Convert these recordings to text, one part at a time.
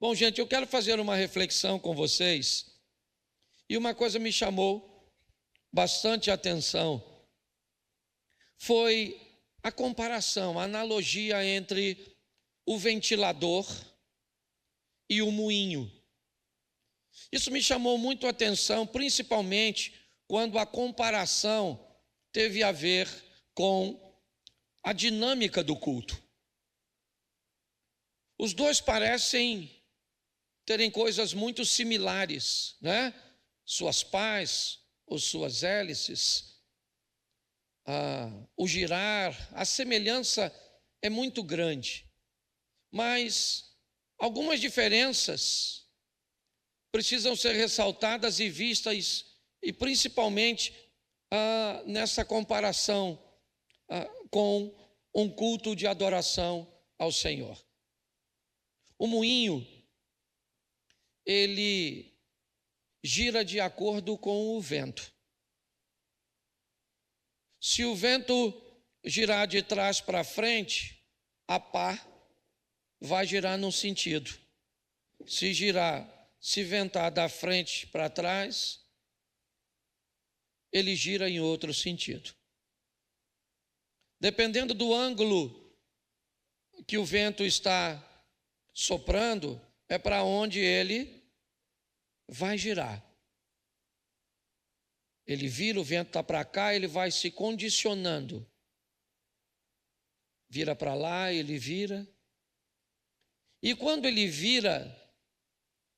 Bom, gente, eu quero fazer uma reflexão com vocês e uma coisa me chamou bastante atenção. Foi a comparação, a analogia entre o ventilador e o moinho. Isso me chamou muito a atenção, principalmente quando a comparação teve a ver com a dinâmica do culto. Os dois parecem terem coisas muito similares, né? Suas pás ou suas hélices, o girar, a semelhança é muito grande. Mas algumas diferenças precisam ser ressaltadas e vistas, e principalmente nessa comparação com um culto de adoração ao Senhor. O moinho, ele gira de acordo com o vento. Se o vento girar de trás para frente, a pá vai girar num sentido. Se ventar da frente para trás, ele gira em outro sentido. Dependendo do ângulo que o vento está soprando, é para onde ele vai girar. Ele vira, o vento está para cá, ele vai se condicionando. Vira para lá, ele vira. E quando ele vira,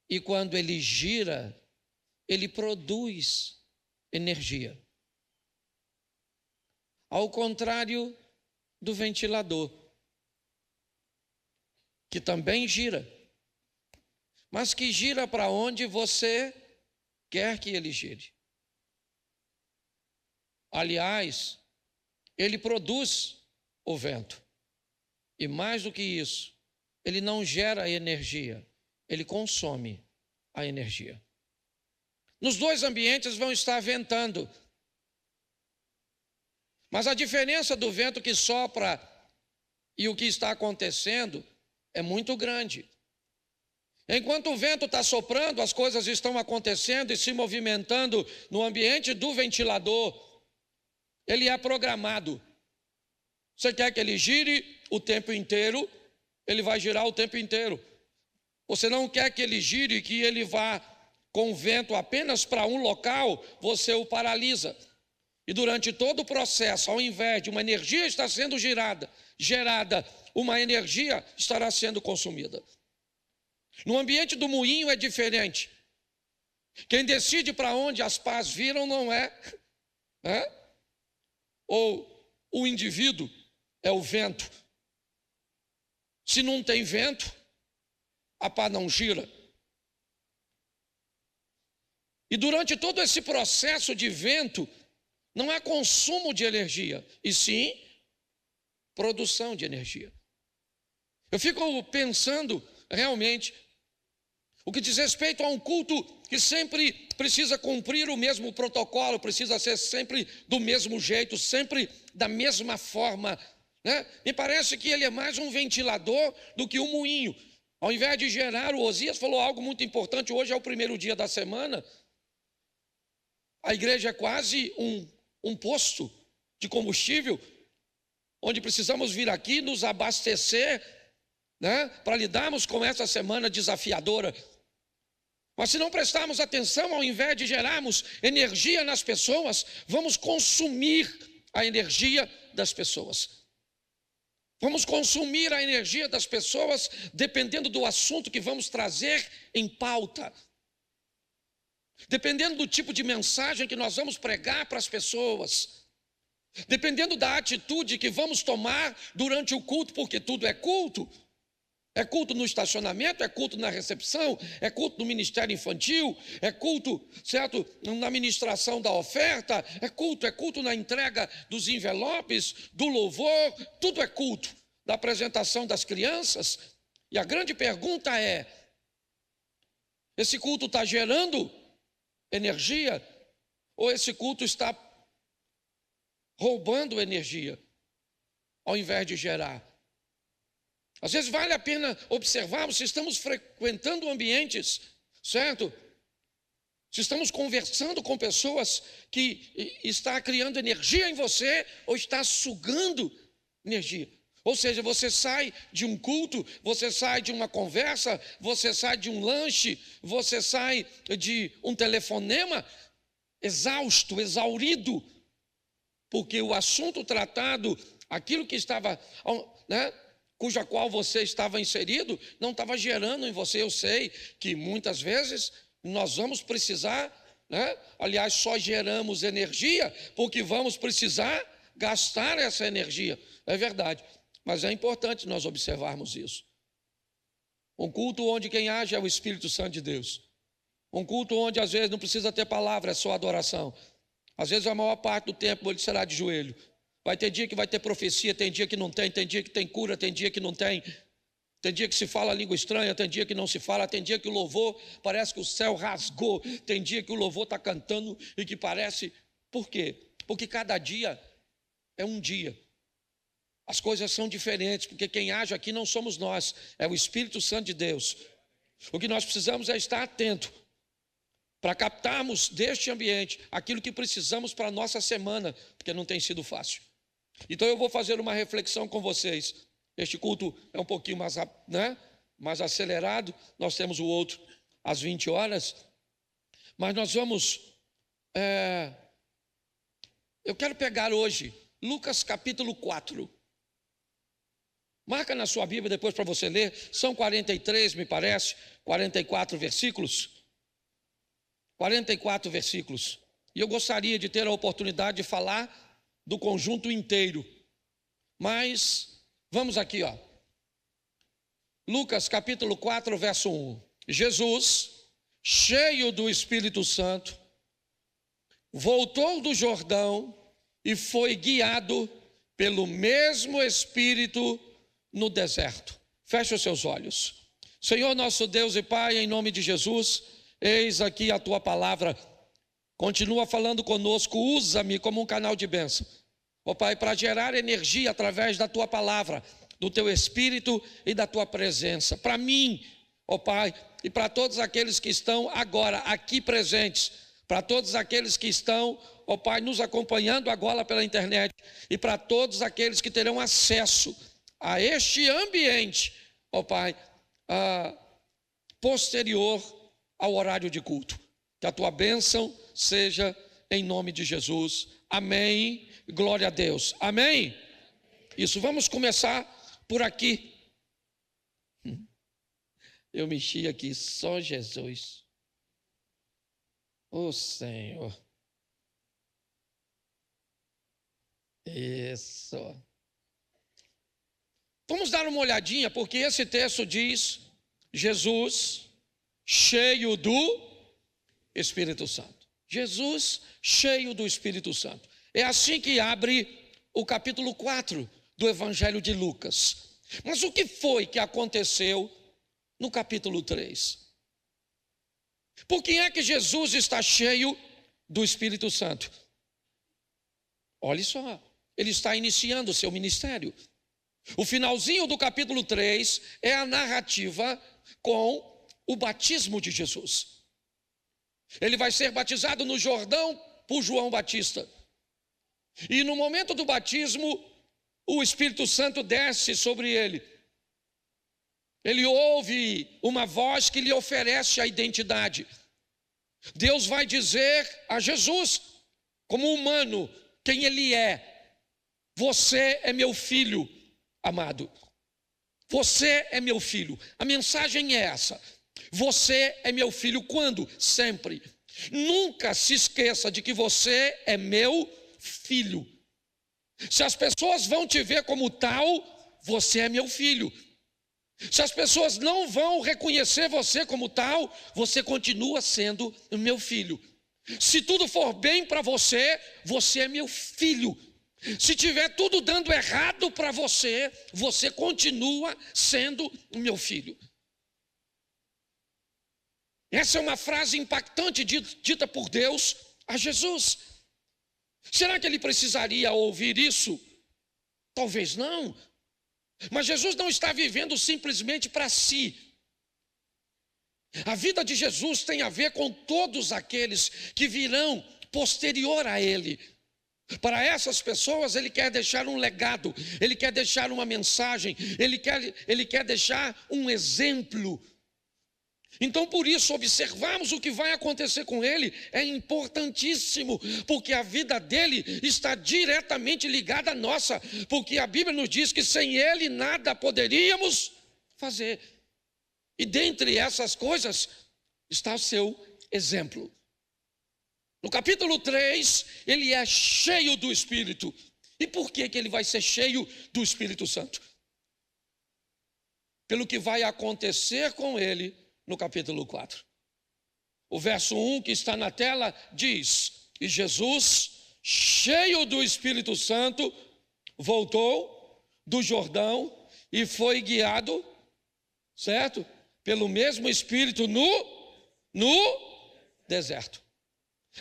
e quando ele gira, ele produz energia. Ao contrário do ventilador, que também gira, mas que gira para onde você quer que ele gire. Aliás, ele produz o vento. E mais do que isso, ele não gera energia, ele consome a energia. Nos dois ambientes vão estar ventando. Mas a diferença do vento que sopra e o que está acontecendo é muito grande. Enquanto o vento está soprando, as coisas estão acontecendo e se movimentando no ambiente do ventilador. Ele é programado. Você quer que ele gire o tempo inteiro, ele vai girar o tempo inteiro. Você não quer que ele gire, que ele vá com o vento apenas para um local, você o paralisa. E durante todo o processo, ao invés de uma energia estar sendo gerada, uma energia estará sendo consumida. No ambiente do moinho é diferente. Quem decide para onde as pás viram não é? Ou o indivíduo, é o vento. Se não tem vento, a pá não gira. E durante todo esse processo de vento, não há consumo de energia, e sim produção de energia. Eu fico pensando realmente, o que diz respeito a um culto que sempre precisa cumprir o mesmo protocolo, precisa ser sempre do mesmo jeito, sempre da mesma forma, né? Me parece que ele é mais um ventilador do que um moinho. Ao invés de gerar, o Osias falou algo muito importante. Hoje é o primeiro dia da semana. A igreja é quase um posto de combustível, onde precisamos vir aqui nos abastecer, né, para lidarmos com essa semana desafiadora. Mas se não prestarmos atenção, ao invés de gerarmos energia nas pessoas, vamos consumir a energia das pessoas. Vamos consumir a energia das pessoas dependendo do assunto que vamos trazer em pauta. Dependendo do tipo de mensagem que nós vamos pregar para as pessoas. Dependendo da atitude que vamos tomar durante o culto, porque tudo é culto. É culto no estacionamento, é culto na recepção, é culto no ministério infantil, é culto, certo, na ministração da oferta, é culto na entrega dos envelopes, do louvor, tudo é culto, da apresentação das crianças. E a grande pergunta é, esse culto está gerando energia ou esse culto está roubando energia ao invés de gerar? Às vezes vale a pena observarmos se estamos frequentando ambientes, certo? Se estamos conversando com pessoas que está criando energia em você ou está sugando energia. Ou seja, você sai de um culto, você sai de uma conversa, você sai de um lanche, você sai de um telefonema exausto, exaurido, porque o assunto tratado, aquilo que estava, né, cuja qual você estava inserido, não estava gerando em você. Eu sei que muitas vezes nós vamos precisar, né, aliás, só geramos energia porque vamos precisar gastar essa energia. É verdade, mas é importante nós observarmos isso. Um culto onde quem age é o Espírito Santo de Deus. Um culto onde às vezes não precisa ter palavra, é só adoração. Às vezes a maior parte do tempo ele será de joelho. Vai ter dia que vai ter profecia, tem dia que não tem dia que tem cura, tem dia que não tem. Tem dia que se fala língua estranha, tem dia que não se fala, tem dia que o louvor parece que o céu rasgou, tem dia que o louvor está cantando e que parece... Por quê? Porque cada dia é um dia. As coisas são diferentes, porque quem age aqui não somos nós, é o Espírito Santo de Deus. O que nós precisamos é estar atento para captarmos deste ambiente aquilo que precisamos para a nossa semana, porque não tem sido fácil. Então eu vou fazer uma reflexão com vocês. Este culto é um pouquinho mais, né, mais acelerado, nós temos o outro às 20 horas, mas nós vamos... eu quero pegar hoje Lucas capítulo 4. Marca na sua Bíblia depois para você ler, são 43, me parece, 44 versículos. 44 versículos. E eu gostaria de ter a oportunidade de falar do conjunto inteiro. Mas, vamos aqui, ó. Lucas capítulo 4, verso 1. Jesus, cheio do Espírito Santo, voltou do Jordão e foi guiado pelo mesmo Espírito no deserto. Feche os seus olhos. Senhor nosso Deus e Pai, em nome de Jesus, eis aqui a tua palavra. Continua falando conosco, usa-me como um canal de bênção. Ó Pai, para gerar energia através da tua palavra, do teu Espírito e da tua presença. Para mim, ó Pai, e para todos aqueles que estão agora aqui presentes, para todos aqueles que estão, ó Pai, nos acompanhando agora pela internet, e para todos aqueles que terão acesso a este ambiente, ó Pai, posterior ao horário de culto. Que a tua bênção seja em nome de Jesus. Amém. Glória a Deus. Amém. Isso, vamos começar por aqui. Eu mexi aqui, só Jesus. Ô Senhor. Isso. Vamos dar uma olhadinha, porque esse texto diz: Jesus, cheio do Espírito Santo. Jesus, cheio do Espírito Santo. É assim que abre o capítulo 4 do Evangelho de Lucas. Mas o que foi que aconteceu no capítulo 3? Por que é que Jesus está cheio do Espírito Santo? Olha só, ele está iniciando o seu ministério. O finalzinho do capítulo 3 é a narrativa com o batismo de Jesus. Ele vai ser batizado no Jordão por João Batista. E no momento do batismo, o Espírito Santo desce sobre ele. Ele ouve uma voz que lhe oferece a identidade. Deus vai dizer a Jesus, como humano, quem ele é. Você é meu filho amado. Você é meu filho. A mensagem é essa. Você é meu filho quando? Sempre. Nunca se esqueça de que você é meu filho. Se as pessoas vão te ver como tal, você é meu filho. Se as pessoas não vão reconhecer você como tal, você continua sendo meu filho. Se tudo for bem para você, você é meu filho. Se tiver tudo dando errado para você, você continua sendo meu filho. Essa é uma frase impactante dita por Deus a Jesus. Será que ele precisaria ouvir isso? Talvez não. Mas Jesus não está vivendo simplesmente para si. A vida de Jesus tem a ver com todos aqueles que virão posterior a ele. Para essas pessoas ele quer deixar um legado, ele quer deixar uma mensagem, ele quer deixar um exemplo. Então por isso observarmos o que vai acontecer com ele é importantíssimo, porque a vida dele está diretamente ligada à nossa, porque a Bíblia nos diz que sem ele nada poderíamos fazer. E dentre essas coisas está o seu exemplo. No capítulo 3, ele é cheio do Espírito. E por que ele vai ser cheio do Espírito Santo? Pelo que vai acontecer com ele no capítulo 4. O verso 1 que está na tela diz: e Jesus, cheio do Espírito Santo, voltou do Jordão e foi guiado, certo? Pelo mesmo Espírito no deserto.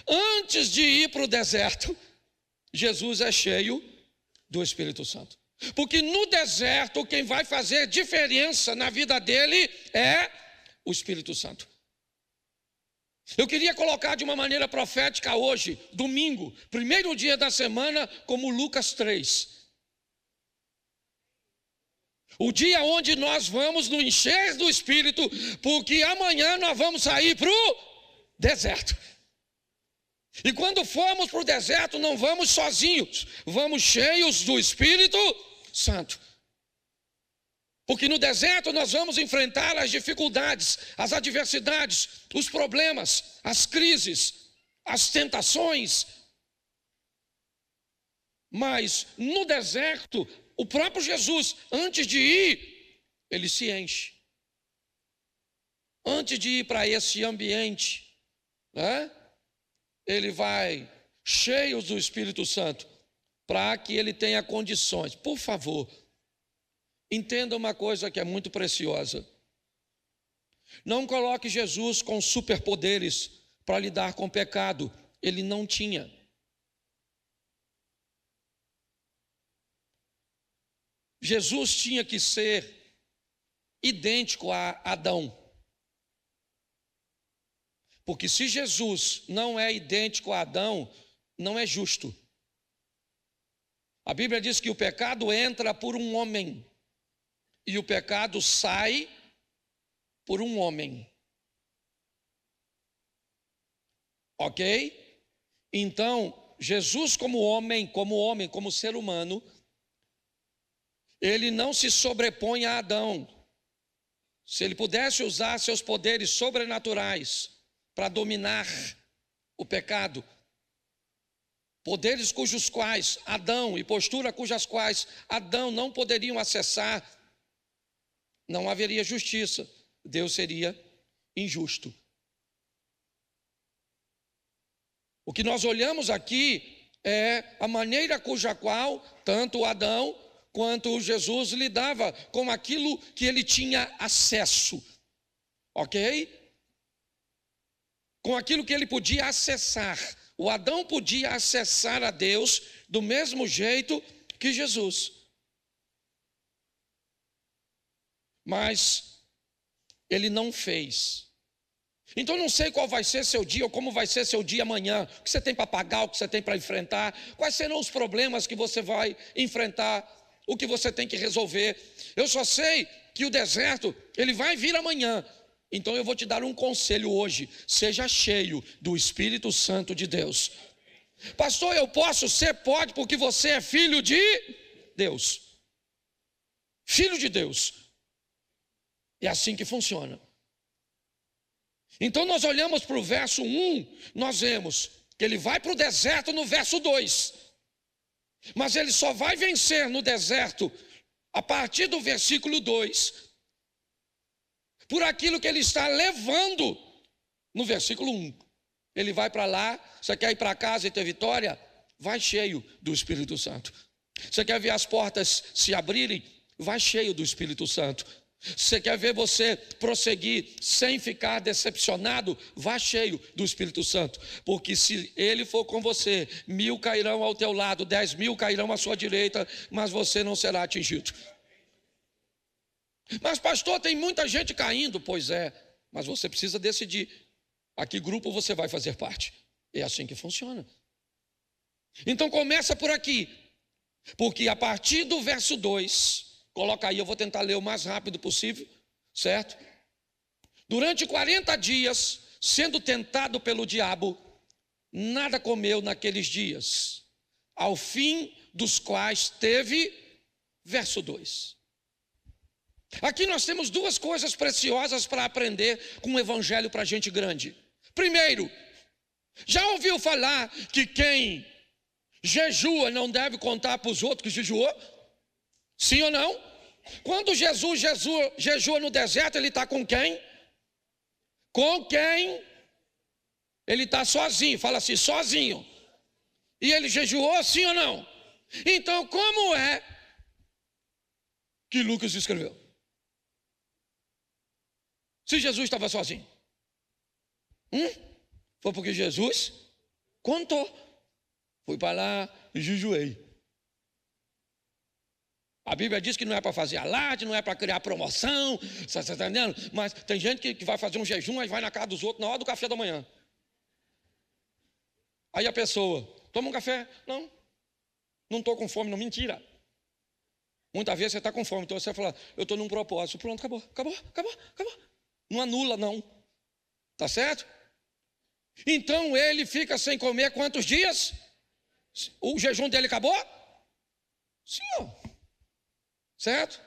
Antes de ir para o deserto, Jesus é cheio do Espírito Santo. Porque no deserto, quem vai fazer diferença na vida dele é o Espírito Santo. Eu queria colocar de uma maneira profética hoje, domingo, primeiro dia da semana, como Lucas 3. O dia onde nós vamos nos encher do Espírito, porque amanhã nós vamos sair para o deserto. E quando formos para o deserto, não vamos sozinhos, vamos cheios do Espírito Santo. Porque no deserto nós vamos enfrentar as dificuldades, as adversidades, os problemas, as crises, as tentações. Mas no deserto, o próprio Jesus, antes de ir, ele se enche. Antes de ir para esse ambiente, né? Ele vai cheio do Espírito Santo, para que ele tenha condições. Por favor, entenda uma coisa que é muito preciosa. Não coloque Jesus com superpoderes para lidar com o pecado. Ele não tinha. Jesus tinha que ser idêntico a Adão. Porque se Jesus não é idêntico a Adão, não é justo. A Bíblia diz que o pecado entra por um homem e o pecado sai por um homem. Ok? Então, Jesus como homem, como ser humano, ele não se sobrepõe a Adão. Se ele pudesse usar seus poderes sobrenaturais para dominar o pecado, poderes cujos quais Adão e postura cujas quais Adão não poderiam acessar, não haveria justiça, Deus seria injusto. O que nós olhamos aqui é a maneira cuja qual tanto Adão quanto Jesus lidava com aquilo que ele tinha acesso, ok? Com aquilo que ele podia acessar. O Adão podia acessar a Deus do mesmo jeito que Jesus. Mas ele não fez. Então não sei qual vai ser seu dia ou como vai ser seu dia amanhã. O que você tem para pagar, o que você tem para enfrentar. Quais serão os problemas que você vai enfrentar, o que você tem que resolver. Eu só sei que o deserto, ele vai vir amanhã. Então eu vou te dar um conselho hoje: seja cheio do Espírito Santo de Deus. Pastor, eu posso ser? Pode, porque você é filho de Deus. Filho de Deus. É assim que funciona. Então nós olhamos para o verso 1, nós vemos que ele vai para o deserto no verso 2. Mas ele só vai vencer no deserto a partir do versículo 2. Por aquilo que ele está levando no versículo 1. Ele vai para lá. Você quer ir para casa e ter vitória? Vai cheio do Espírito Santo. Você quer ver as portas se abrirem? Vai cheio do Espírito Santo. Você quer ver você prosseguir sem ficar decepcionado? Vá cheio do Espírito Santo. Porque se ele for com você, 1000 cairão ao teu lado, 10.000 cairão à sua direita, mas você não será atingido. Mas pastor, tem muita gente caindo. Pois é, mas você precisa decidir a que grupo você vai fazer parte. É assim que funciona. Então começa por aqui, porque a partir do verso 2, coloca aí, eu vou tentar ler o mais rápido possível, certo? Durante 40 dias, sendo tentado pelo diabo, nada comeu naqueles dias, ao fim dos quais teve, verso 2. Aqui nós temos duas coisas preciosas para aprender com o evangelho para gente grande. Primeiro, já ouviu falar que quem jejua não deve contar para os outros que jejuou? Sim ou não? Quando Jesus jejua no deserto, ele está com quem? Com quem? Ele está sozinho, fala assim, sozinho. E ele jejuou, sim ou não? Então, como é que Lucas escreveu? Se Jesus estava sozinho. Foi porque Jesus contou. Fui para lá e jejuei. A Bíblia diz que não é para fazer alarde, não é para criar promoção, você está entendendo? Mas tem gente que vai fazer um jejum, aí vai na casa dos outros na hora do café da manhã. Aí a pessoa, toma um café? Não estou com fome, não, mentira. Muitas vezes você está com fome, então você fala, eu estou num propósito, pronto, acabou. Não anula não, tá certo? Então ele fica sem comer quantos dias? O jejum dele acabou? Sim, certo?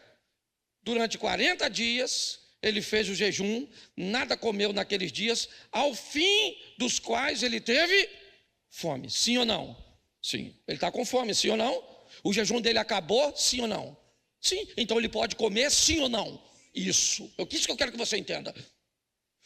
Durante 40 dias ele fez o jejum, nada comeu naqueles dias, ao fim dos quais ele teve fome, sim ou não? Sim, ele está com fome, sim ou não? O jejum dele acabou, sim ou não? Sim, então ele pode comer, sim ou não? Isso que eu quero que você entenda.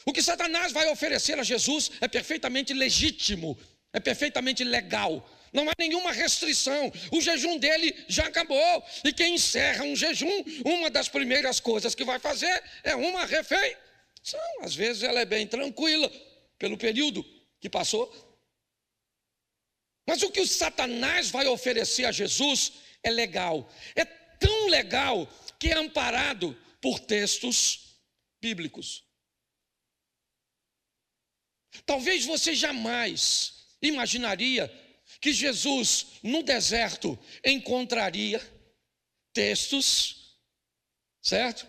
O que Satanás vai oferecer a Jesus é perfeitamente legítimo, é perfeitamente legal. Não há nenhuma restrição. O jejum dele já acabou. E quem encerra um jejum, uma das primeiras coisas que vai fazer é uma refeição. Às vezes ela é bem tranquila pelo período que passou. Mas o que o Satanás vai oferecer a Jesus é legal. É tão legal que é amparado por textos bíblicos. Talvez você jamais imaginaria que Jesus no deserto encontraria textos, certo?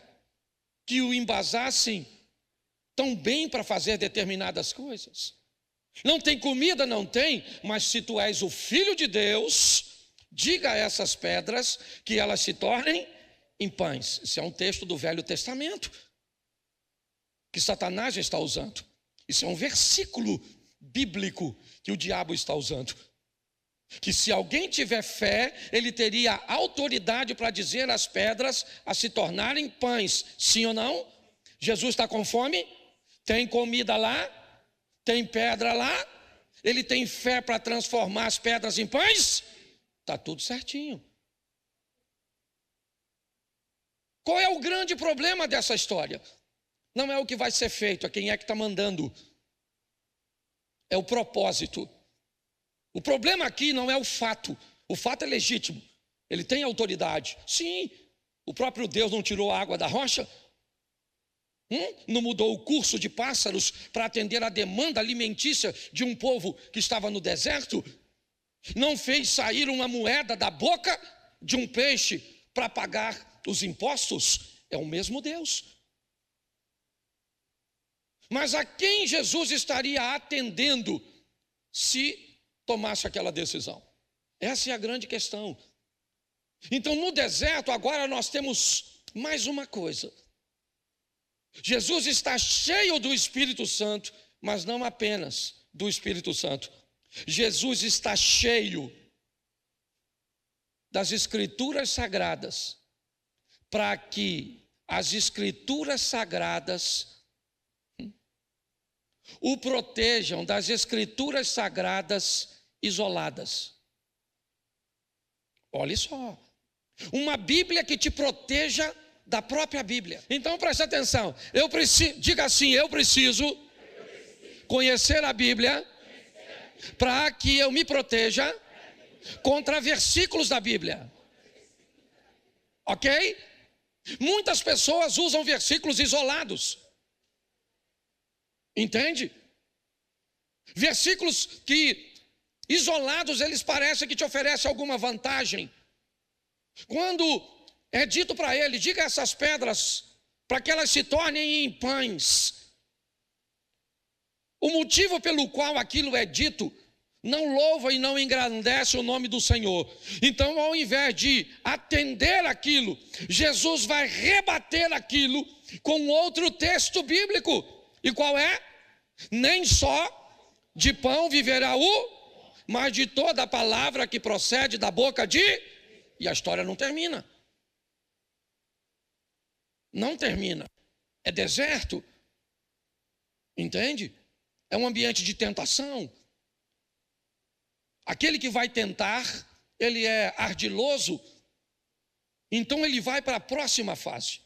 Que o embasassem tão bem para fazer determinadas coisas. Não tem comida, não tem, mas se tu és o Filho de Deus, diga a essas pedras que elas se tornem em pães. Isso é um texto do Velho Testamento que Satanás está usando. Isso é um versículo bíblico que o diabo está usando. Que se alguém tiver fé, ele teria autoridade para dizer às pedras a se tornarem pães. Sim ou não? Jesus está com fome? Tem comida lá? Tem pedra lá? Ele tem fé para transformar as pedras em pães? Está tudo certinho. Qual é o grande problema dessa história? Não é o que vai ser feito, é quem é que está mandando. É o propósito. O problema aqui não é o fato é legítimo, ele tem autoridade. Sim, o próprio Deus não tirou a água da rocha? Não mudou o curso de pássaros para atender a demanda alimentícia de um povo que estava no deserto? Não fez sair uma moeda da boca de um peixe para pagar os impostos? É o mesmo Deus. Mas a quem Jesus estaria atendendo se tomasse aquela decisão? Essa é a grande questão. Então, no deserto, agora nós temos mais uma coisa. Jesus está cheio do Espírito Santo, mas não apenas do Espírito Santo. Jesus está cheio das Escrituras Sagradas, para que as Escrituras Sagradas o protejam das Escrituras Sagradas isoladas. Olha só, uma Bíblia que te proteja da própria Bíblia. Então preste atenção, diga assim, eu preciso conhecer a Bíblia para que eu me proteja contra versículos da Bíblia. Ok? Muitas pessoas usam versículos isolados. Entende? Versículos que, isolados, eles parecem que te oferecem alguma vantagem. Quando é dito para ele, diga essas pedras para que elas se tornem em pães. O motivo pelo qual aquilo é dito não louva e não engrandece o nome do Senhor. Então, ao invés de atender aquilo, Jesus vai rebater aquilo com outro texto bíblico. E qual é? Nem só de pão viverá mas de toda a palavra que procede da boca de... E a história não termina. Não termina. É deserto. Entende? É um ambiente de tentação. Aquele que vai tentar, ele é ardiloso, então ele vai para a próxima fase.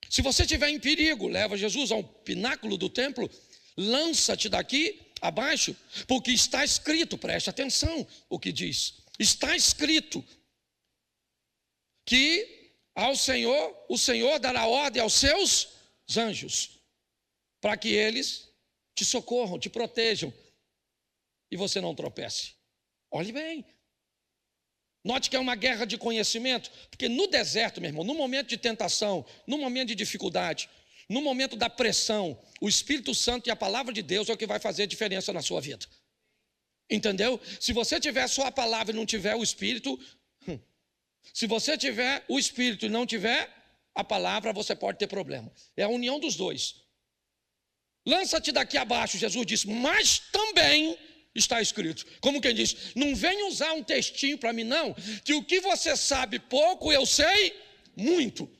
Se você estiver em perigo, leva Jesus ao pináculo do templo, lança-te daqui abaixo, porque está escrito, preste atenção o que diz, está escrito que ao Senhor, o Senhor dará ordem aos seus anjos, para que eles te socorram, te protejam, e você não tropece. Olhe bem. Note que é uma guerra de conhecimento, porque no deserto, meu irmão, no momento de tentação, no momento de dificuldade, no momento da pressão, o Espírito Santo e a palavra de Deus é o que vai fazer diferença na sua vida. Entendeu? Se você tiver só a palavra e não tiver o Espírito, se você tiver o Espírito e não tiver a palavra, você pode ter problema. É a união dos dois. Lança-te daqui abaixo, Jesus disse, mas também está escrito. Como quem diz, não vem usar um textinho para mim não, que o que você sabe pouco, eu sei muito.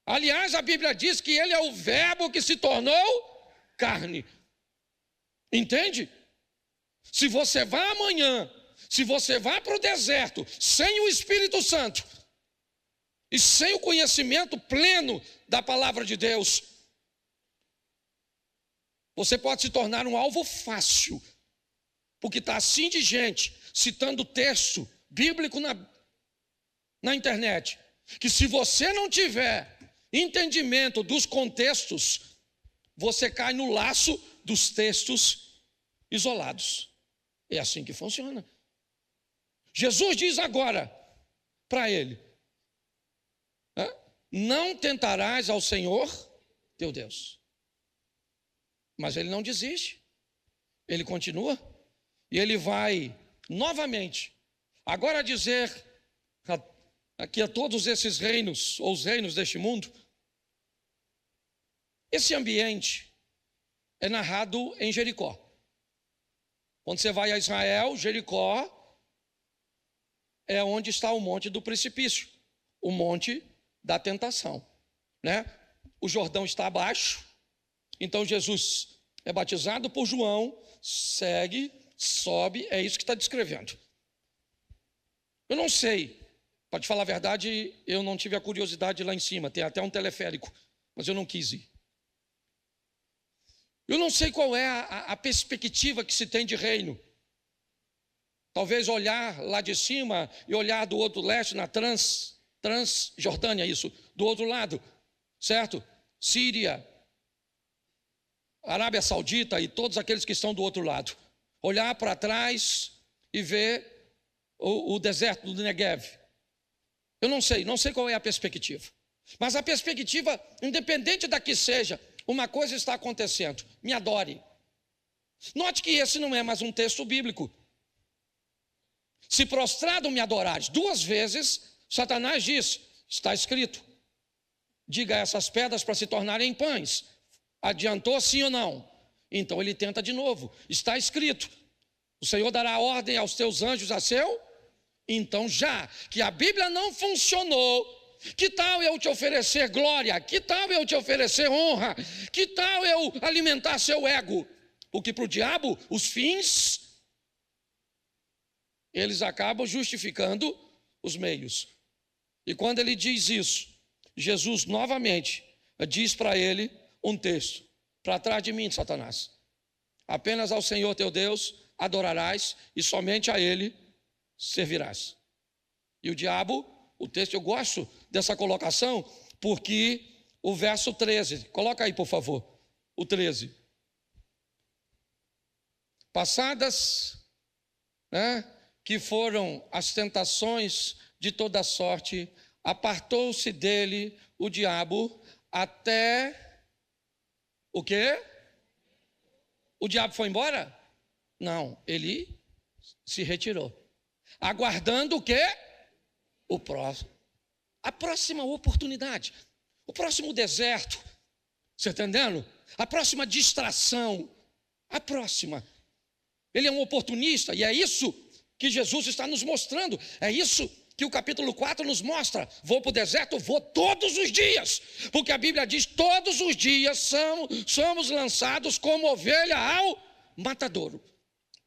Aliás, a Bíblia diz que ele é o verbo que se tornou carne. Entende? Se você vai amanhã, se você vai para o deserto, sem o Espírito Santo, e sem o conhecimento pleno da palavra de Deus, você pode se tornar um alvo fácil, porque está assim de gente citando texto bíblico na internet, que se você não tiver entendimento dos contextos, você cai no laço dos textos isolados. É assim que funciona. Jesus diz agora para ele, não tentarás ao Senhor teu Deus. Mas ele não desiste, ele continua, e ele vai novamente, agora dizer aqui a todos esses reinos, ou os reinos deste mundo, esse ambiente é narrado em Jericó. Quando você vai a Israel, Jericó é onde está o monte do precipício, o monte da tentação, né? O Jordão está abaixo. Então Jesus é batizado por João, segue, sobe, é isso que está descrevendo. Eu não sei, para te falar a verdade, eu não tive a curiosidade lá em cima, tem até um teleférico, mas eu não quis ir. Eu não sei qual é a perspectiva que se tem de reino. Talvez olhar lá de cima e olhar do outro leste, na Transjordânia, isso, do outro lado, certo? Síria, Arábia Saudita e todos aqueles que estão do outro lado. Olhar para trás e ver o deserto do Negev. Eu não sei qual é a perspectiva. Mas a perspectiva, independente da que seja, uma coisa está acontecendo. Me adore. Note que esse não é mais um texto bíblico. Se prostrado me adorares. 2 vezes, Satanás diz, está escrito, diga a essas pedras para se tornarem pães. Adiantou sim ou não? Então ele tenta de novo. Está escrito, o Senhor dará ordem aos teus anjos a seu. Então já que a Bíblia não funcionou, que tal eu te oferecer glória? Que tal eu te oferecer honra? Que tal eu alimentar seu ego? Porque para o diabo, os fins, eles acabam justificando os meios. E quando ele diz isso, Jesus novamente diz para ele um texto: para trás de mim, Satanás, apenas ao Senhor teu Deus adorarás e somente a Ele servirás. E o diabo, o texto, eu gosto dessa colocação, porque o verso 13, coloca aí por favor, o 13. Passadas, que foram as tentações de toda sorte, apartou-se dele o diabo até o quê? O diabo foi embora? Não, ele se retirou. Aguardando o quê? O próximo. A próxima oportunidade. O próximo deserto. Você está entendendo? A próxima distração. A próxima. Ele é um oportunista e é isso que Jesus está nos mostrando. É isso que o capítulo 4 nos mostra. Vou para o deserto, vou todos os dias. Porque a Bíblia diz, todos os dias somos lançados como ovelha ao matadouro.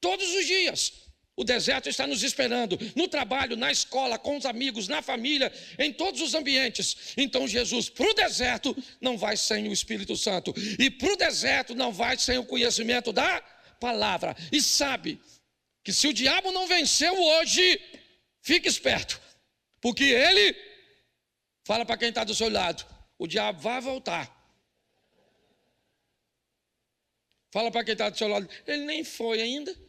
Todos os dias. O deserto está nos esperando, no trabalho, na escola, com os amigos, na família, em todos os ambientes. Então Jesus, para o deserto, não vai sem o Espírito Santo. E para o deserto não vai sem o conhecimento da palavra. E sabe que se o diabo não venceu hoje, fique esperto. Porque ele, fala para quem está do seu lado, o diabo vai voltar. Fala para quem está do seu lado, ele nem foi ainda.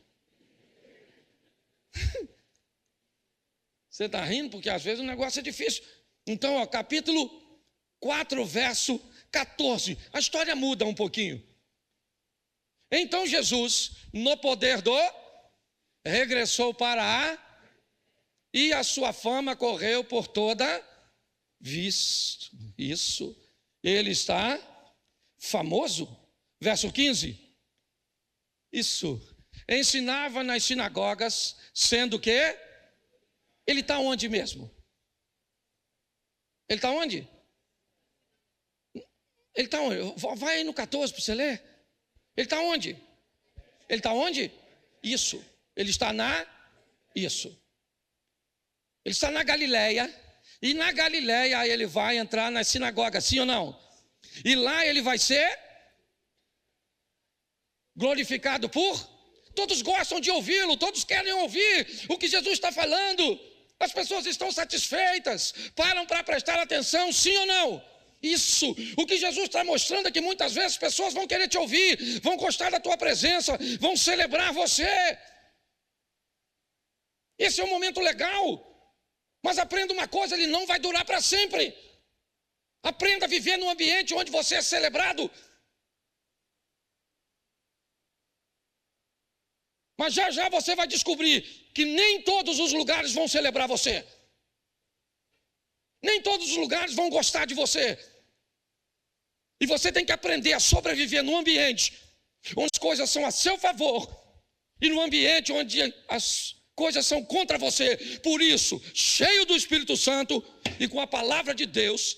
Você está rindo porque às vezes o negócio é difícil. Então, capítulo 4, verso 14. A história muda um pouquinho. Então Jesus, no poder do, regressou para e a sua fama correu por toda vista. Isso. Ele está famoso. Verso 15. Isso. Ensinava nas sinagogas, sendo que ele está onde mesmo? Ele está onde? Ele está onde? Vai aí no 14 para você ler. Ele está onde? Ele está onde? Isso. Ele está isso. Ele está na Galileia. E na Galileia ele vai entrar nas sinagogas, sim ou não? E lá ele vai ser glorificado por... Todos gostam de ouvi-lo, todos querem ouvir o que Jesus está falando. As pessoas estão satisfeitas, param para prestar atenção, sim ou não? Isso, o que Jesus está mostrando é que muitas vezes as pessoas vão querer te ouvir, vão gostar da tua presença, vão celebrar você. Esse é um momento legal, mas aprenda uma coisa, ele não vai durar para sempre. Aprenda a viver num ambiente onde você é celebrado. Mas já já você vai descobrir que nem todos os lugares vão celebrar você. Nem todos os lugares vão gostar de você. E você tem que aprender a sobreviver num ambiente onde as coisas são a seu favor e num ambiente onde as coisas são contra você. Por isso, cheio do Espírito Santo e com a palavra de Deus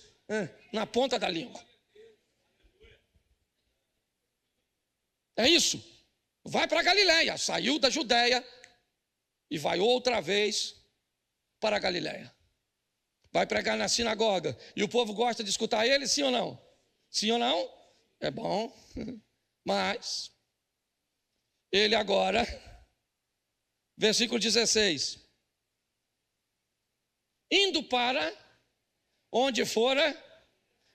na ponta da língua. É isso. Vai para a Galileia, saiu da Judéia e vai outra vez para a Galileia. Vai pregar na sinagoga e o povo gosta de escutar ele, sim ou não? Sim ou não? É bom, mas ele agora, versículo 16, indo para onde fora,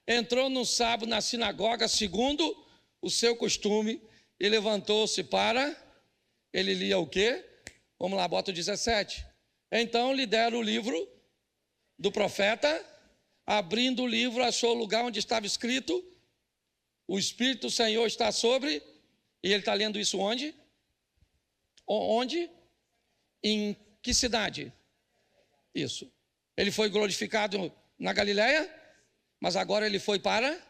entrou no sábado na sinagoga, segundo o seu costume, e levantou-se para, ele lia o quê? Vamos lá, bota o 17. Então lhe deram o livro do profeta, abrindo o livro, achou o lugar onde estava escrito, o Espírito do Senhor está sobre, e ele está lendo isso onde? Onde? Em que cidade? Isso. Ele foi glorificado na Galileia, mas agora ele foi para,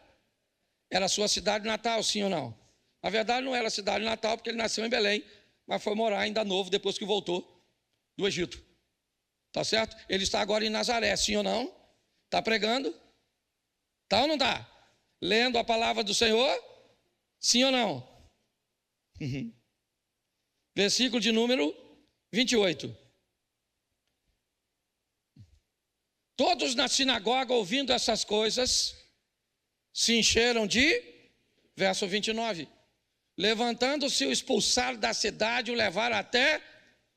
era a sua cidade natal, sim ou não? Na verdade não era a cidade natal, porque ele nasceu em Belém, mas foi morar ainda novo depois que voltou do Egito. Tá certo? Ele está agora em Nazaré, sim ou não? Está pregando? Tá ou não está? Lendo a palavra do Senhor? Sim ou não? Versículo de número 28. Todos na sinagoga, ouvindo essas coisas, se encheram de, verso 29, levantando-se, o expulsaram da cidade, o levaram até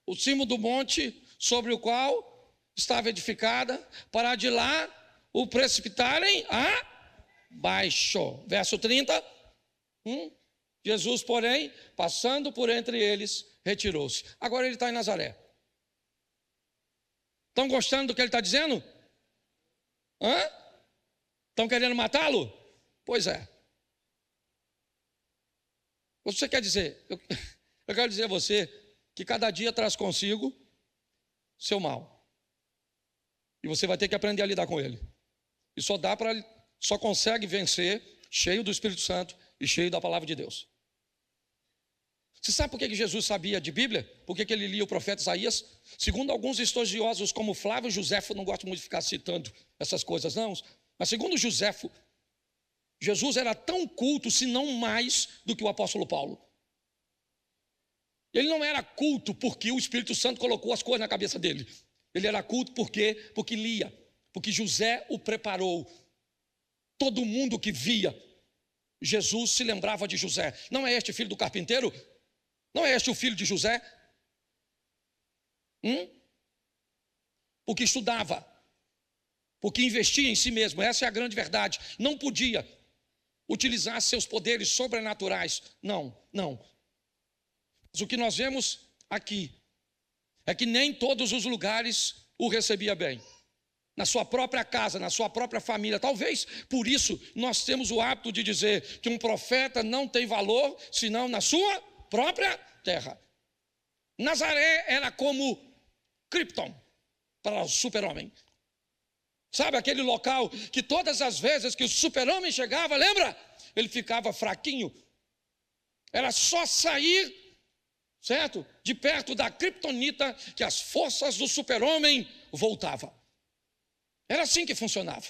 o cimo do monte, sobre o qual estava edificada, para de lá o precipitarem abaixo. Verso 30. Jesus, porém, passando por entre eles, retirou-se. Agora ele está em Nazaré. Estão gostando do que ele está dizendo? Estão querendo matá-lo? Pois é. Você quer dizer, eu quero dizer a você que cada dia traz consigo seu mal. E você vai ter que aprender a lidar com ele. E só consegue vencer cheio do Espírito Santo e cheio da palavra de Deus. Você sabe por que Jesus sabia de Bíblia? Por que ele lia o profeta Isaías? Segundo alguns estudiosos, como Flávio Joséfo, não gosto muito de ficar citando essas coisas, não. Mas segundo Joséfo, Jesus era tão culto, se não mais, do que o apóstolo Paulo. Ele não era culto porque o Espírito Santo colocou as coisas na cabeça dele. Ele era culto porque lia, porque José o preparou. Todo mundo que via Jesus se lembrava de José. Não é este filho do carpinteiro? Não é este o filho de José? Porque estudava, porque investia em si mesmo. Essa é a grande verdade. Não podia utilizar seus poderes sobrenaturais. Não. Mas o que nós vemos aqui é que nem todos os lugares o recebia bem. Na sua própria casa, na sua própria família. Talvez por isso nós temos o hábito de dizer que um profeta não tem valor senão na sua própria terra. Nazaré era como Krypton para o super-homem. Sabe aquele local que todas as vezes que o super-homem chegava, lembra? Ele ficava fraquinho. Era só sair, certo? De perto da kryptonita que as forças do super-homem voltavam. Era assim que funcionava.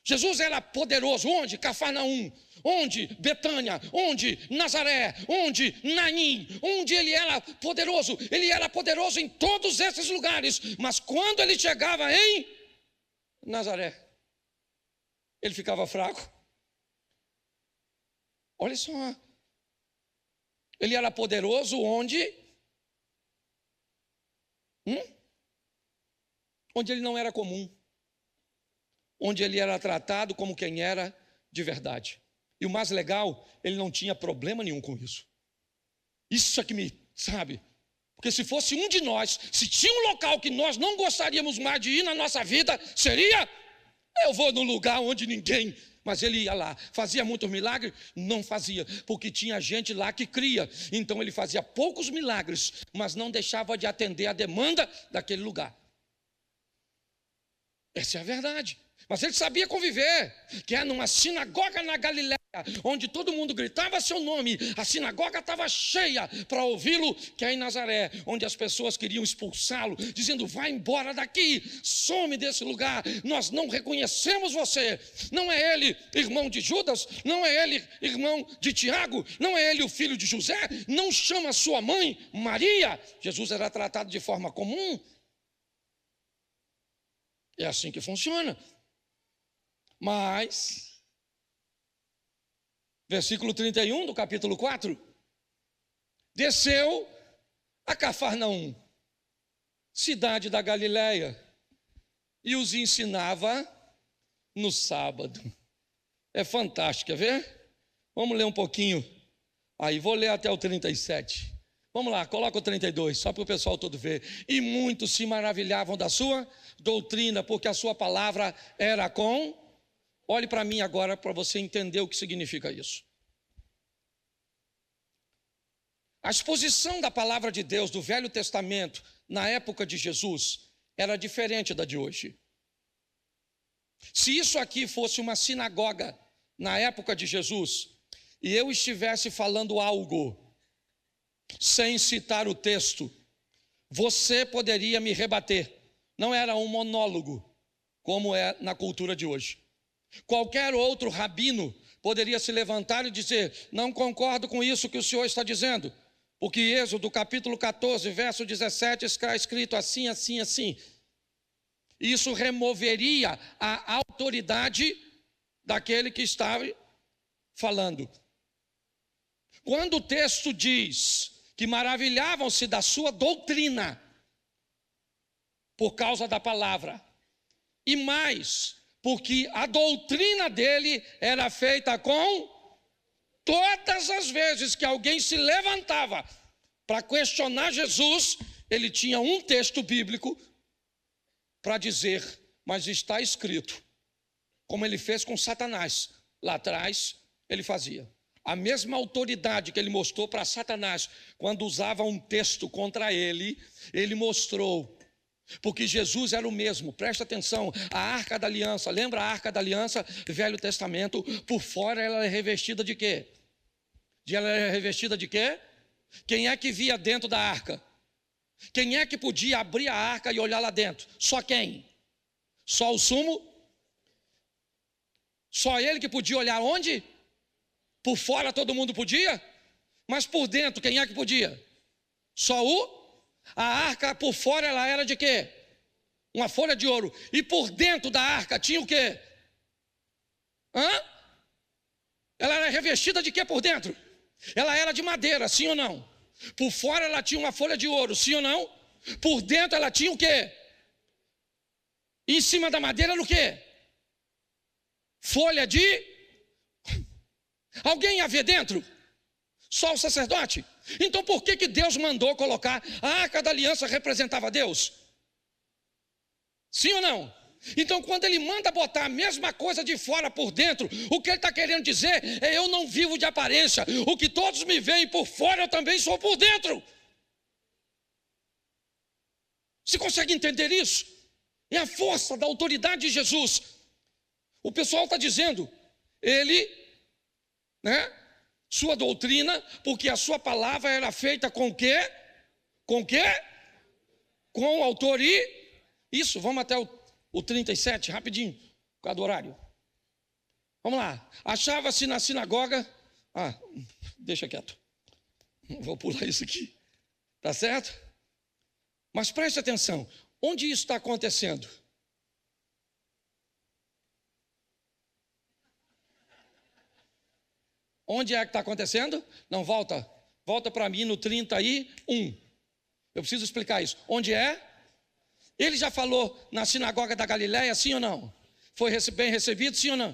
Jesus era poderoso. Onde? Cafarnaum. Onde? Betânia. Onde? Nazaré. Onde? Naim. Onde ele era poderoso? Ele era poderoso em todos esses lugares. Mas quando ele chegava em Nazaré, ele ficava fraco. Olha só. Ele era poderoso onde? Onde ele não era comum. Onde ele era tratado como quem era de verdade. E o mais legal, ele não tinha problema nenhum com isso. Isso é que me, sabe? Porque se fosse um de nós, se tinha um local que nós não gostaríamos mais de ir na nossa vida, seria, eu vou num lugar onde ninguém, mas ele ia lá. Fazia muitos milagres? Não fazia, porque tinha gente lá que cria. Então ele fazia poucos milagres, mas não deixava de atender a demanda daquele lugar. Essa é a verdade. Mas ele sabia conviver, que é numa sinagoga na Galiléia, onde todo mundo gritava seu nome. A sinagoga estava cheia para ouvi-lo, que é em Nazaré, onde as pessoas queriam expulsá-lo, dizendo: vai embora daqui, some desse lugar, nós não reconhecemos você. Não é ele irmão de Judas? Não é ele irmão de Tiago? Não é ele o filho de José? Não chama sua mãe Maria? Jesus era tratado de forma comum. É assim que funciona. Mas, versículo 31 do capítulo 4, desceu a Cafarnaum, cidade da Galiléia, e os ensinava no sábado. É fantástico, quer ver? Vamos ler um pouquinho. Aí, vou ler até o 37. Vamos lá, coloca o 32, só para o pessoal todo ver. E muitos se maravilhavam da sua doutrina, porque a sua palavra era com... Olhe para mim agora para você entender o que significa isso. A exposição da palavra de Deus do Velho Testamento na época de Jesus era diferente da de hoje. Se isso aqui fosse uma sinagoga na época de Jesus e eu estivesse falando algo sem citar o texto, você poderia me rebater. Não era um monólogo, como é na cultura de hoje. Qualquer outro rabino poderia se levantar e dizer: não concordo com isso que o senhor está dizendo, porque Êxodo capítulo 14, verso 17 está escrito assim, assim, assim. Isso removeria a autoridade daquele que estava falando. Quando o texto diz que maravilhavam-se da sua doutrina, por causa da palavra. E mais, porque a doutrina dele era feita com todas as vezes que alguém se levantava para questionar Jesus, ele tinha um texto bíblico para dizer, mas está escrito, como ele fez com Satanás. Lá atrás, ele fazia. A mesma autoridade que ele mostrou para Satanás, quando usava um texto contra ele, ele mostrou. Porque Jesus era o mesmo, presta atenção, a Arca da Aliança, lembra a Arca da Aliança, Velho Testamento, por fora ela é revestida de quê? Ela é revestida de quê? Quem é que via dentro da arca? Quem é que podia abrir a arca e olhar lá dentro? Só quem? Só o sumo? Só ele que podia olhar onde? Por fora todo mundo podia? Mas por dentro quem é que podia? Só o? A arca por fora ela era de quê? Uma folha de ouro. E por dentro da arca tinha o quê? Ela era revestida de quê por dentro? Ela era de madeira, sim ou não? Por fora ela tinha uma folha de ouro, sim ou não? Por dentro ela tinha o quê? E em cima da madeira era o quê? Folha de... Alguém ia ver dentro? Só o sacerdote? Então por que Deus mandou colocar a Arca da Aliança representava Deus? Sim ou não? Então quando ele manda botar a mesma coisa de fora por dentro, o que ele está querendo dizer é: eu não vivo de aparência, o que todos me veem por fora eu também sou por dentro. Você consegue entender isso? É a força da autoridade de Jesus. O pessoal está dizendo, ele, sua doutrina, porque a sua palavra era feita com o quê? Com o quê? Com o autor e... Isso, vamos até o 37, rapidinho, por causa do horário. Vamos lá. Achava-se na sinagoga... deixa quieto. Vou pular isso aqui. Tá certo? Mas preste atenção. Onde isso está acontecendo? Onde é que está acontecendo? Não, volta. Volta para mim no 31. Eu preciso explicar isso. Onde é? Ele já falou na sinagoga da Galileia, sim ou não? Foi bem recebido, sim ou não?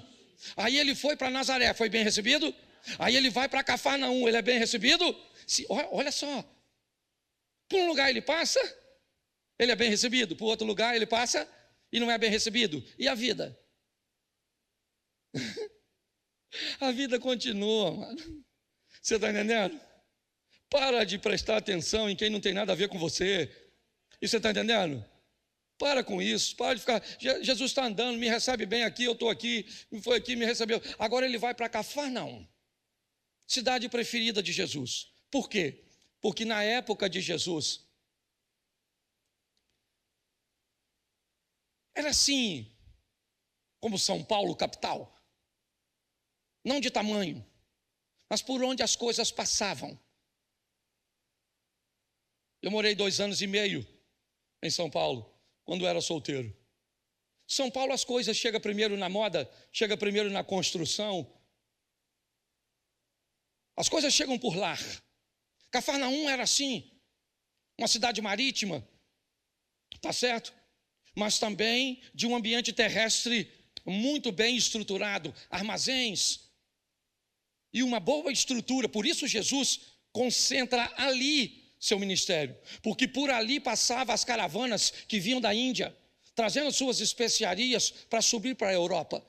Aí ele foi para Nazaré, foi bem recebido? Aí ele vai para Cafarnaum, ele é bem recebido? Sim, olha só. Por um lugar ele passa, ele é bem recebido. Por outro lugar ele passa e não é bem recebido. E a vida? A vida continua, mano. Você está entendendo? Para de prestar atenção em quem não tem nada a ver com você. E você está entendendo? Para com isso, para de ficar... Jesus está andando, me recebe bem aqui, eu estou aqui, foi aqui, me recebeu. Agora ele vai para Cafarnaum, cidade preferida de Jesus. Por quê? Porque na época de Jesus, era assim, como São Paulo, capital. Não de tamanho, mas por onde as coisas passavam. Eu morei 2 anos e meio em São Paulo, quando era solteiro. São Paulo as coisas chegam primeiro na moda, chega primeiro na construção. As coisas chegam por lá. Cafarnaum era assim, uma cidade marítima, tá certo? Mas também de um ambiente terrestre muito bem estruturado, armazéns e uma boa estrutura. Por isso Jesus concentra ali seu ministério, porque por ali passavam as caravanas que vinham da Índia, trazendo suas especiarias para subir para a Europa.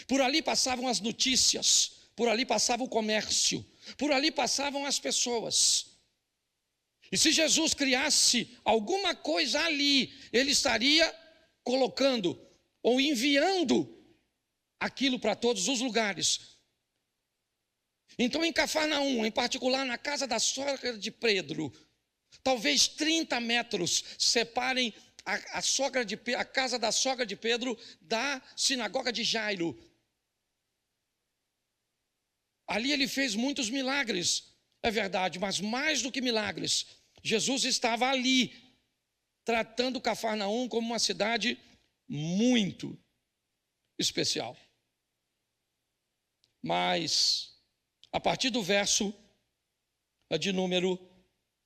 Por ali passavam as notícias, por ali passava o comércio, por ali passavam as pessoas. E se Jesus criasse alguma coisa ali, ele estaria colocando ou enviando aquilo para todos os lugares. Então em Cafarnaum, em particular na casa da sogra de Pedro, talvez 30 metros separem a casa da sogra de Pedro da sinagoga de Jairo. Ali ele fez muitos milagres, é verdade, mas mais do que milagres, Jesus estava ali, tratando Cafarnaum como uma cidade muito especial. Mas, a partir do verso de número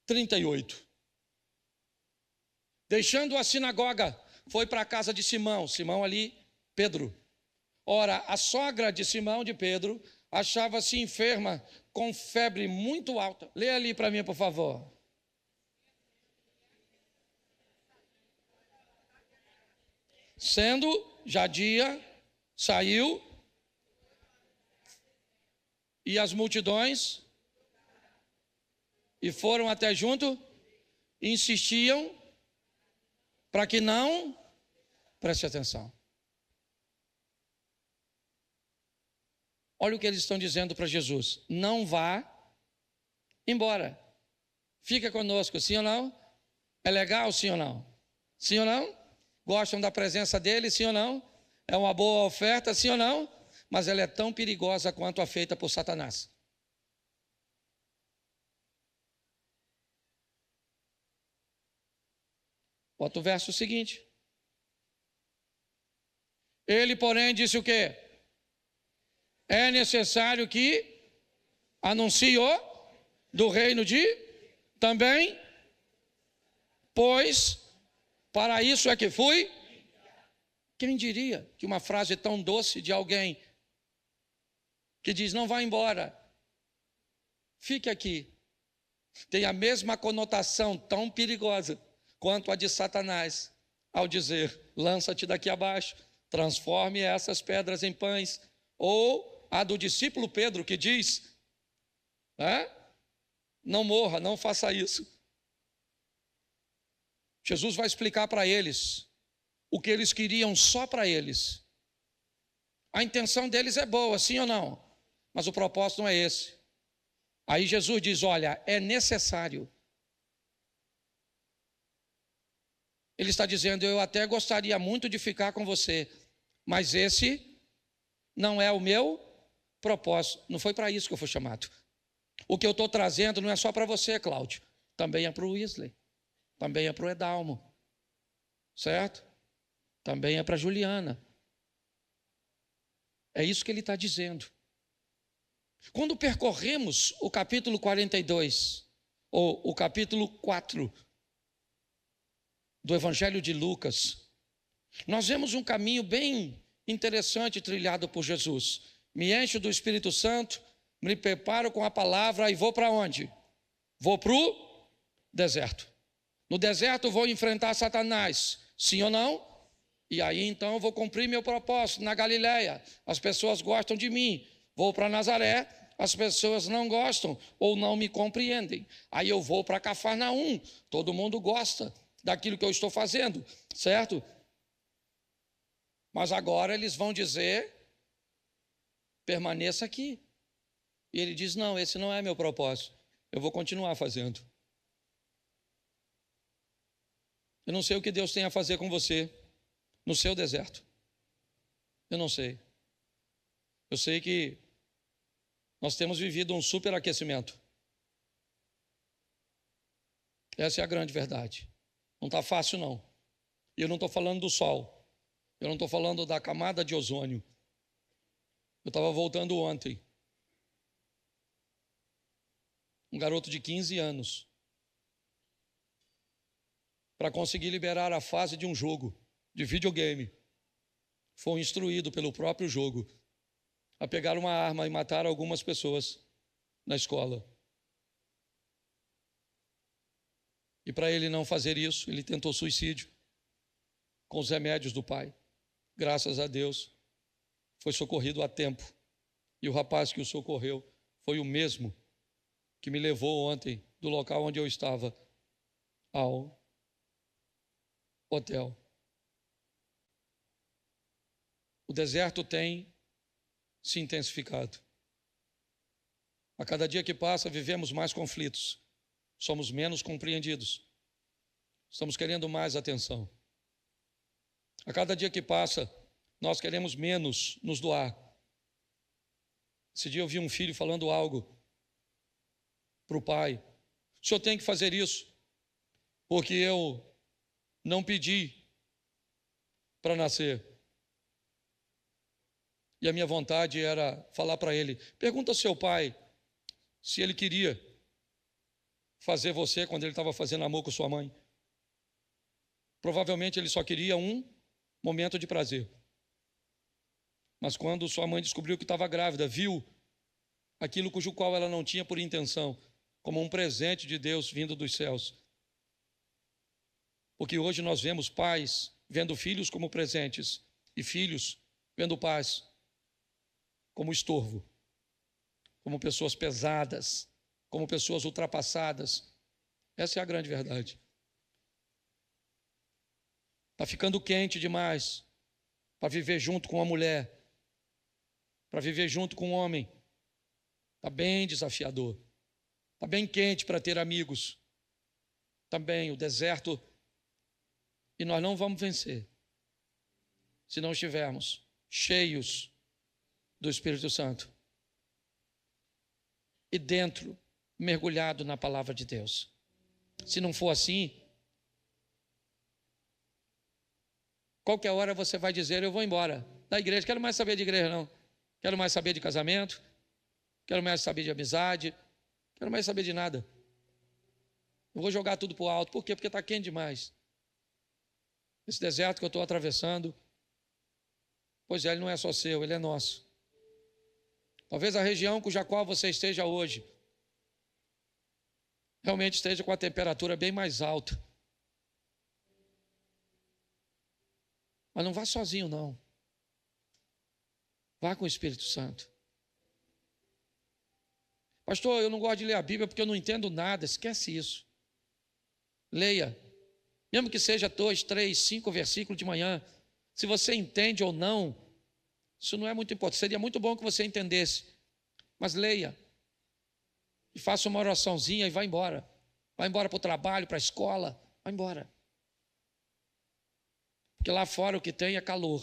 38, Deixando a sinagoga, foi para a casa de Simão. Simão ali, Pedro. Ora, a sogra de Simão de Pedro achava-se enferma com febre muito alta. Lê ali para mim, por favor. Sendo já dia, saiu, e as multidões, e foram até junto, insistiam para que não, preste atenção. Olha o que eles estão dizendo para Jesus: não vá embora, fica conosco, sim ou não? É legal, sim ou não? Sim ou não? Gostam da presença dele, sim ou não? É uma boa oferta, sim ou não? Mas ela é tão perigosa quanto a feita por Satanás. Bota o verso seguinte. Ele, porém, disse o quê? É necessário que anuncie do reino de também, pois para isso é que fui. Quem diria que uma frase tão doce de alguém que diz não vá embora, fique aqui, tem a mesma conotação tão perigosa quanto a de Satanás, ao dizer lança-te daqui abaixo, transforme essas pedras em pães, ou a do discípulo Pedro que diz, não morra, não faça isso. Jesus vai explicar para eles o que eles queriam só para eles. A intenção deles é boa, sim ou não? Mas o propósito não é esse. Aí Jesus diz, olha, é necessário. Ele está dizendo, eu até gostaria muito de ficar com você, mas esse não é o meu propósito. Não foi para isso que eu fui chamado. O que eu estou trazendo não é só para você, Cláudio. Também é para o Wesley. Também é para o Edalmo. Certo? Também é para a Juliana. É isso que ele está dizendo. Quando percorremos o capítulo 42, ou o capítulo 4 do Evangelho de Lucas, nós vemos um caminho bem interessante trilhado por Jesus. Me encho do Espírito Santo, me preparo com a palavra e vou para onde? Vou para o deserto. No deserto vou enfrentar Satanás, sim ou não? E aí então eu vou cumprir meu propósito na Galileia. As pessoas gostam de mim. Vou para Nazaré, as pessoas não gostam ou não me compreendem. Aí eu vou para Cafarnaum, todo mundo gosta daquilo que eu estou fazendo, certo? Mas agora eles vão dizer, permaneça aqui. E ele diz, não, esse não é meu propósito. Eu vou continuar fazendo. Eu não sei o que Deus tem a fazer com você no seu deserto. Eu não sei. Eu sei que nós temos vivido um superaquecimento. Essa é a grande verdade. Não está fácil, não. E eu não estou falando do sol. Eu não estou falando da camada de ozônio. Eu estava voltando ontem. Um garoto de 15 anos. Para conseguir liberar a fase de um jogo, de videogame. Foi instruído pelo próprio jogo a pegar uma arma e matar algumas pessoas na escola. E para ele não fazer isso, ele tentou suicídio com os remédios do pai. Graças a Deus, foi socorrido a tempo. E o rapaz que o socorreu foi o mesmo que me levou ontem do local onde eu estava ao hotel. O deserto tem se intensificado. A cada dia que passa, vivemos mais conflitos. Somos menos compreendidos. Estamos querendo mais atenção. A cada dia que passa, nós queremos menos nos doar. Esse dia eu vi um filho falando algo para o pai. O senhor tem que fazer isso, porque eu não pedi para nascer. E a minha vontade era falar para ele, pergunta ao seu pai se ele queria fazer você quando ele estava fazendo amor com sua mãe. Provavelmente ele só queria um momento de prazer. Mas quando sua mãe descobriu que estava grávida, viu aquilo cujo qual ela não tinha por intenção, como um presente de Deus vindo dos céus. Porque hoje nós vemos pais vendo filhos como presentes e filhos vendo pais como estorvo, como pessoas pesadas, como pessoas ultrapassadas. Essa é a grande verdade. Está ficando quente demais para viver junto com uma mulher, para viver junto com um homem. Está bem desafiador. Está bem quente para ter amigos. Também o deserto. E nós não vamos vencer se não estivermos cheios do Espírito Santo e dentro, mergulhado na palavra de Deus. Se não for assim, qualquer hora você vai dizer: eu vou embora da igreja, quero mais saber de igreja não, quero mais saber de casamento, quero mais saber de amizade, quero mais saber de nada. Eu vou jogar tudo para o alto. Por quê? Porque está quente demais. Esse deserto que eu estou atravessando, pois é, ele não é só seu, ele é nosso. Talvez a região cuja qual você esteja hoje realmente esteja com a temperatura bem mais alta. Mas não vá sozinho, não. Vá com o Espírito Santo. Pastor, eu não gosto de ler a Bíblia porque eu não entendo nada. Esquece isso. Leia. Mesmo que seja 2, 3, 5 versículos de manhã. Se você entende ou não, isso não é muito importante. Seria muito bom que você entendesse. Mas leia. E faça uma oraçãozinha e vá embora. Vá embora para o trabalho, para a escola. Vá embora. Porque lá fora o que tem é calor.